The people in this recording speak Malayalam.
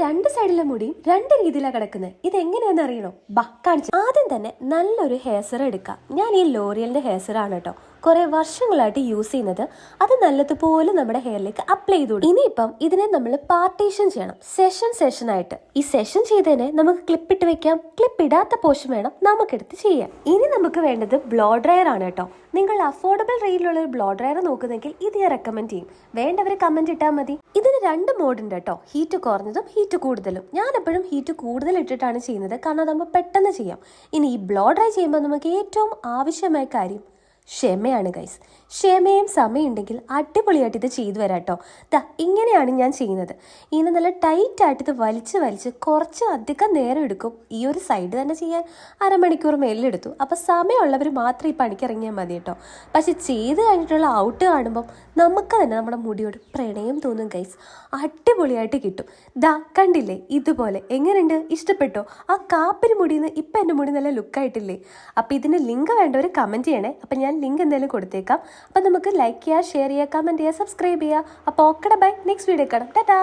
രണ്ട് സൈഡിലെ മുടിയും രണ്ട് രീതിയിലാണ് കിടക്കുന്നത്. ഇത് എങ്ങനെയാണെന്ന് അറിയണോ? ബാ കാണിച്ചു. ആദ്യം തന്നെ നല്ലൊരു ഹെയർ സെറം എടുക്കാം. ഞാൻ ഈ ലോറിയലിന്റെ ഹെയർ സെറം ആണ് കേട്ടോ കുറെ വർഷങ്ങളായിട്ട് യൂസ് ചെയ്യുന്നത്. അത് നല്ലതുപോലെ നമ്മുടെ ഹെയറിലേക്ക് അപ്ലൈ ചെയ്തു. ഇനിയിപ്പം ഇതിനെ നമ്മൾ പാർട്ടീഷൻ ചെയ്യണം, സെഷൻ ആയിട്ട്. ഈ സെഷൻ ചെയ്തതിനെ നമുക്ക് ക്ലിപ്പ് ഇട്ട് വെക്കാം. ക്ലിപ്പ് ഇടാത്ത പോർഷൻ വേണം നമുക്കെടുത്ത് ചെയ്യാം. ഇനി നമുക്ക് വേണ്ടത് ബ്ലോ ഡ്രയർ ആണ് കേട്ടോ. നിങ്ങൾ അഫോർഡബിൾ റേറ്റിലുള്ള ഒരു ബ്ലോ ഡ്രയർ നോക്കുന്നെങ്കിൽ ഇത് ഞാൻ റെക്കമെൻഡ് ചെയ്യും. വേണ്ടവർ കമന്റ് ഇട്ടാൽ മതി. ഇതിന് രണ്ട് മോഡ് ഉണ്ട് കേട്ടോ, ഹീറ്റ് കുറഞ്ഞതും ഹീറ്റ് കൂടുതലും. ഞാൻ എപ്പോഴും ഹീറ്റ് കൂടുതൽ ഇട്ടിട്ടാണ് ചെയ്യുന്നത്, കാരണം അതാകുമ്പോൾ പെട്ടെന്ന് ചെയ്യാം. ഇനി ഈ ബ്ലോ ഡ്രൈ ചെയ്യുമ്പോൾ നമുക്ക് ഏറ്റവും ആവശ്യമായ കാര്യം ക്ഷമയാണ് ഗൈസ്. ക്ഷമയും സമയം ഉണ്ടെങ്കിൽ അടിപൊളിയായിട്ട് ഇത് ചെയ്തു വരാം കേട്ടോ. ഇങ്ങനെയാണ് ഞാൻ ചെയ്യുന്നത്. ഇങ്ങനെ നല്ല ടൈറ്റായിട്ട് ഇത് വലിച്ച് കുറച്ച് അധികം നേരം എടുക്കും. ഈ ഒരു സൈഡ് തന്നെ ചെയ്യാൻ അരമണിക്കൂർ മേലിലെടുത്തു. അപ്പോൾ സമയമുള്ളവർ മാത്രം ഈ പണിക്കിറങ്ങിയാൽ മതി കേട്ടോ. പക്ഷെ ചെയ്ത് കഴിഞ്ഞിട്ടുള്ള ഔട്ട് കാണുമ്പം നമുക്ക് തന്നെ നമ്മുടെ മുടിയോട് പ്രണയം തോന്നും ഗൈസ്. അടിപൊളിയായിട്ട് കിട്ടും. കണ്ടില്ലേ ഇതുപോലെ? എങ്ങനെയുണ്ട്? ഇഷ്ടപ്പെട്ടോ? ആ കാപ്പിന് മുടിയിൽ നിന്ന് ഇപ്പം എൻ്റെ മുടി നല്ല ലുക്കായിട്ടില്ലേ? അപ്പോൾ ഇതിന് ലിങ്ക് വേണ്ടവർ കമൻറ്റ് ചെയ്യണേ. അപ്പം ഞാൻ ലിങ്ക് എന്തായാലും കൊടുത്തേക്കാം. അപ്പം നമുക്ക് ലൈക്ക് ചെയ്യുക, ഷെയർ ചെയ്യുക, കമൻറ്റ് ചെയ്യുക, സബ്സ്ക്രൈബ് ചെയ്യുക. അപ്പോൾ ഓക്കെ, ബൈ. നെക്സ്റ്റ് വീഡിയോ കാണാം. ടാറ്റാ.